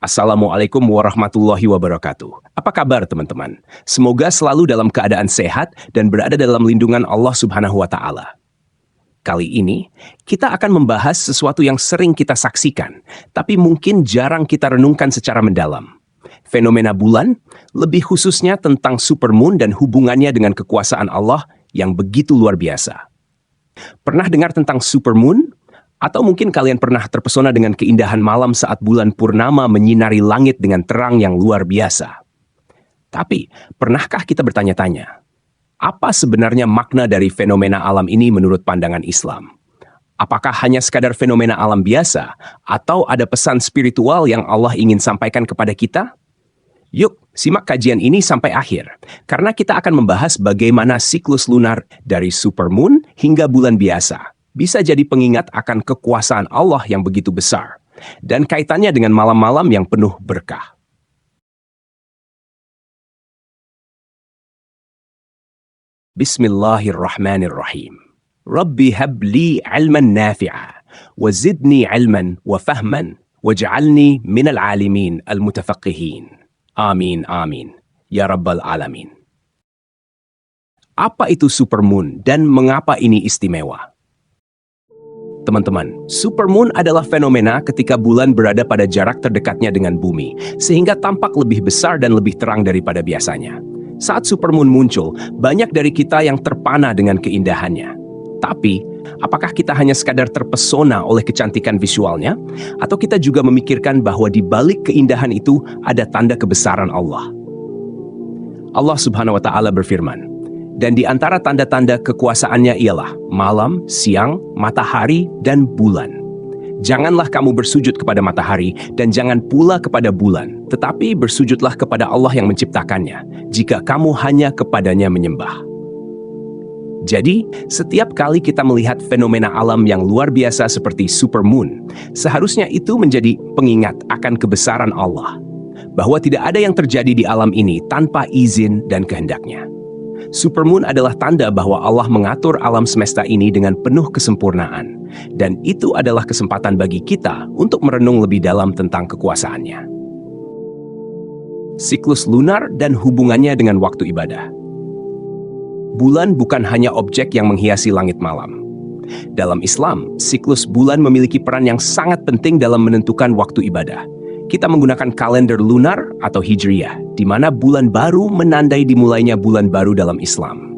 Assalamualaikum warahmatullahi wabarakatuh. Apa kabar teman-teman? Semoga selalu dalam keadaan sehat dan berada dalam lindungan Allah Subhanahu wa Ta'ala. Kali ini, kita akan membahas sesuatu yang sering kita saksikan, tapi mungkin jarang kita renungkan secara mendalam. Fenomena bulan, lebih khususnya tentang supermoon dan hubungannya dengan kekuasaan Allah yang begitu luar biasa. Pernah dengar tentang supermoon? Atau mungkin kalian pernah terpesona dengan keindahan malam saat bulan purnama menyinari langit dengan terang yang luar biasa. Tapi, pernahkah kita bertanya-tanya, apa sebenarnya makna dari fenomena alam ini menurut pandangan Islam? Apakah hanya sekadar fenomena alam biasa, atau ada pesan spiritual yang Allah ingin sampaikan kepada kita? Yuk, simak kajian ini sampai akhir, karena kita akan membahas bagaimana siklus lunar dari supermoon hingga bulan biasa bisa jadi pengingat akan kekuasaan Allah yang begitu besar, dan kaitannya dengan malam-malam yang penuh berkah. Bismillahirrahmanirrahim. Rabbi habli ilman nafi'a, wa zidni ilman wa fahman, waj'alni minal alimin al-mutafaqqihin. Amin, amin. Ya Rabbal Alamin. Apa itu supermoon dan mengapa ini istimewa? Teman-teman, supermoon adalah fenomena ketika bulan berada pada jarak terdekatnya dengan bumi, sehingga tampak lebih besar dan lebih terang daripada biasanya. Saat supermoon muncul, banyak dari kita yang terpana dengan keindahannya. Tapi, apakah kita hanya sekadar terpesona oleh kecantikan visualnya? Atau kita juga memikirkan bahwa di balik keindahan itu ada tanda kebesaran Allah? Allah Subhanahu wa Ta'ala berfirman, dan di antara tanda-tanda kekuasaannya ialah malam, siang, matahari, dan bulan. Janganlah kamu bersujud kepada matahari dan jangan pula kepada bulan, tetapi bersujudlah kepada Allah yang menciptakannya, jika kamu hanya kepadanya menyembah. Jadi, setiap kali kita melihat fenomena alam yang luar biasa seperti supermoon, seharusnya itu menjadi pengingat akan kebesaran Allah, bahwa tidak ada yang terjadi di alam ini tanpa izin dan kehendaknya. Supermoon adalah tanda bahwa Allah mengatur alam semesta ini dengan penuh kesempurnaan, dan itu adalah kesempatan bagi kita untuk merenung lebih dalam tentang kekuasaannya. Siklus lunar dan hubungannya dengan waktu ibadah. Bulan bukan hanya objek yang menghiasi langit malam. Dalam Islam, siklus bulan memiliki peran yang sangat penting dalam menentukan waktu ibadah. Kita menggunakan kalender lunar atau hijriyah, di mana bulan baru menandai dimulainya bulan baru dalam Islam.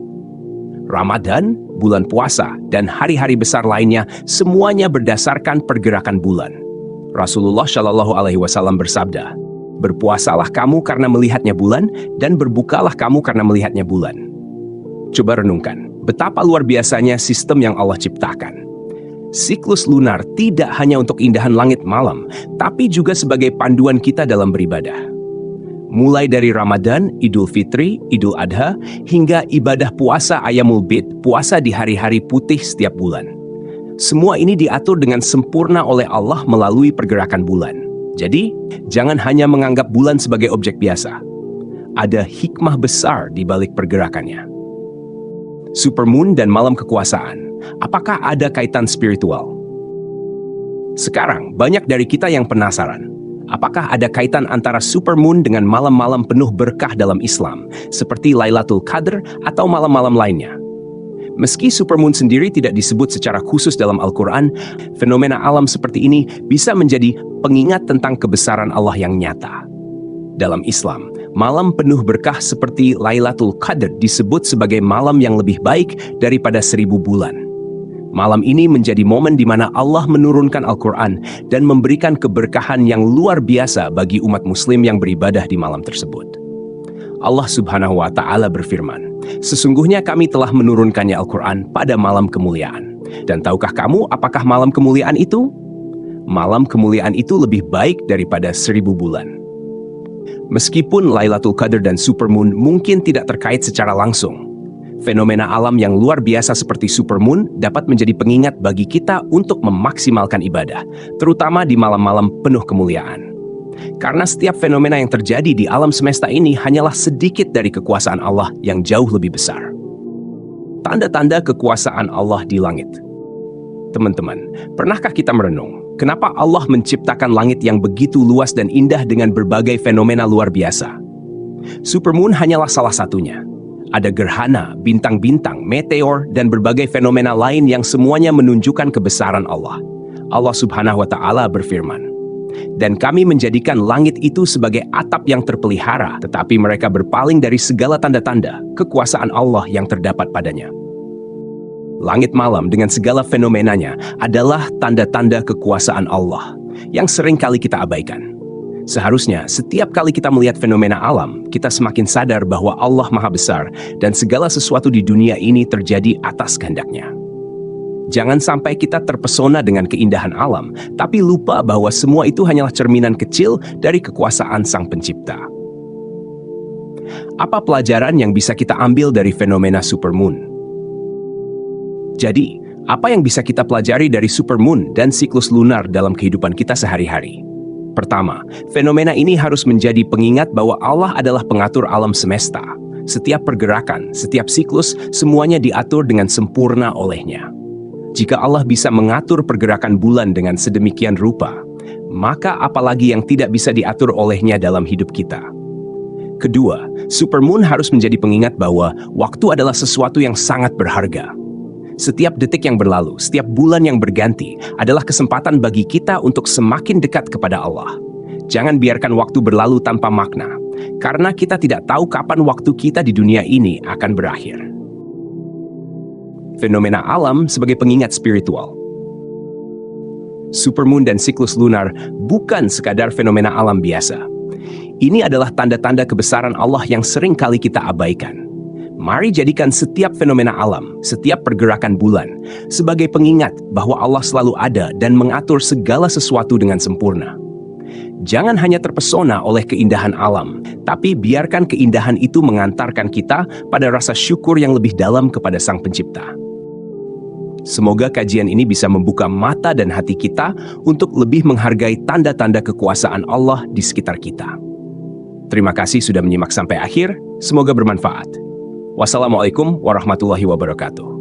Ramadan, bulan puasa, dan hari-hari besar lainnya semuanya berdasarkan pergerakan bulan. Rasulullah Shallallahu Alaihi Wasallam bersabda, "Berpuasalah kamu karena melihatnya bulan, dan berbukalah kamu karena melihatnya bulan." Coba renungkan, betapa luar biasanya sistem yang Allah ciptakan. Siklus lunar tidak hanya untuk indahan langit malam, tapi juga sebagai panduan kita dalam beribadah. Mulai dari Ramadan, Idul Fitri, Idul Adha, hingga ibadah puasa Ayyamul Bid, puasa di hari-hari putih setiap bulan. Semua ini diatur dengan sempurna oleh Allah melalui pergerakan bulan. Jadi, jangan hanya menganggap bulan sebagai objek biasa. Ada hikmah besar di balik pergerakannya. Supermoon dan malam kekuasaan. Apakah ada kaitan spiritual? Sekarang, banyak dari kita yang penasaran. Apakah ada kaitan antara supermoon dengan malam-malam penuh berkah dalam Islam, seperti Lailatul Qadar atau malam-malam lainnya? Meski supermoon sendiri tidak disebut secara khusus dalam Al-Quran, fenomena alam seperti ini bisa menjadi pengingat tentang kebesaran Allah yang nyata. Dalam Islam, malam penuh berkah seperti Lailatul Qadar disebut sebagai malam yang lebih baik daripada 1000 bulan. Malam ini menjadi momen di mana Allah menurunkan Al-Quran dan memberikan keberkahan yang luar biasa bagi umat muslim yang beribadah di malam tersebut. Allah Subhanahu wa Ta'ala berfirman, "Sesungguhnya kami telah menurunkannya Al-Quran pada malam kemuliaan. Dan tahukah kamu apakah malam kemuliaan itu? Malam kemuliaan itu lebih baik daripada 1000 bulan." Meskipun Lailatul Qadar dan supermoon mungkin tidak terkait secara langsung, fenomena alam yang luar biasa seperti supermoon dapat menjadi pengingat bagi kita untuk memaksimalkan ibadah, terutama di malam-malam penuh kemuliaan. Karena setiap fenomena yang terjadi di alam semesta ini hanyalah sedikit dari kekuasaan Allah yang jauh lebih besar. Tanda-tanda kekuasaan Allah di langit. Teman-teman, pernahkah kita merenung? Kenapa Allah menciptakan langit yang begitu luas dan indah dengan berbagai fenomena luar biasa? Supermoon hanyalah salah satunya. Ada gerhana, bintang-bintang, meteor, dan berbagai fenomena lain yang semuanya menunjukkan kebesaran Allah. Allah Subhanahu wa Ta'ala berfirman, "Dan kami menjadikan langit itu sebagai atap yang terpelihara, tetapi mereka berpaling dari segala tanda-tanda kekuasaan Allah yang terdapat padanya." Langit malam dengan segala fenomenanya adalah tanda-tanda kekuasaan Allah yang sering kali kita abaikan. Seharusnya setiap kali kita melihat fenomena alam, kita semakin sadar bahwa Allah Maha Besar dan segala sesuatu di dunia ini terjadi atas kehendak-Nya. Jangan sampai kita terpesona dengan keindahan alam, tapi lupa bahwa semua itu hanyalah cerminan kecil dari kekuasaan Sang Pencipta. Apa pelajaran yang bisa kita ambil dari fenomena supermoon? Jadi, apa yang bisa kita pelajari dari supermoon dan siklus lunar dalam kehidupan kita sehari-hari? Pertama, fenomena ini harus menjadi pengingat bahwa Allah adalah pengatur alam semesta. Setiap pergerakan, setiap siklus, semuanya diatur dengan sempurna oleh-Nya. Jika Allah bisa mengatur pergerakan bulan dengan sedemikian rupa, maka apalagi yang tidak bisa diatur oleh-Nya dalam hidup kita. Kedua, supermoon harus menjadi pengingat bahwa waktu adalah sesuatu yang sangat berharga. Setiap detik yang berlalu, setiap bulan yang berganti adalah kesempatan bagi kita untuk semakin dekat kepada Allah. Jangan biarkan waktu berlalu tanpa makna, karena kita tidak tahu kapan waktu kita di dunia ini akan berakhir. Fenomena alam sebagai pengingat spiritual. Supermoon dan siklus lunar bukan sekadar fenomena alam biasa. Ini adalah tanda-tanda kebesaran Allah yang sering kali kita abaikan. Mari jadikan setiap fenomena alam, setiap pergerakan bulan, sebagai pengingat bahwa Allah selalu ada dan mengatur segala sesuatu dengan sempurna. Jangan hanya terpesona oleh keindahan alam, tapi biarkan keindahan itu mengantarkan kita pada rasa syukur yang lebih dalam kepada Sang Pencipta. Semoga kajian ini bisa membuka mata dan hati kita untuk lebih menghargai tanda-tanda kekuasaan Allah di sekitar kita. Terima kasih sudah menyimak sampai akhir, semoga bermanfaat. Wassalamualaikum warahmatullahi wabarakatuh.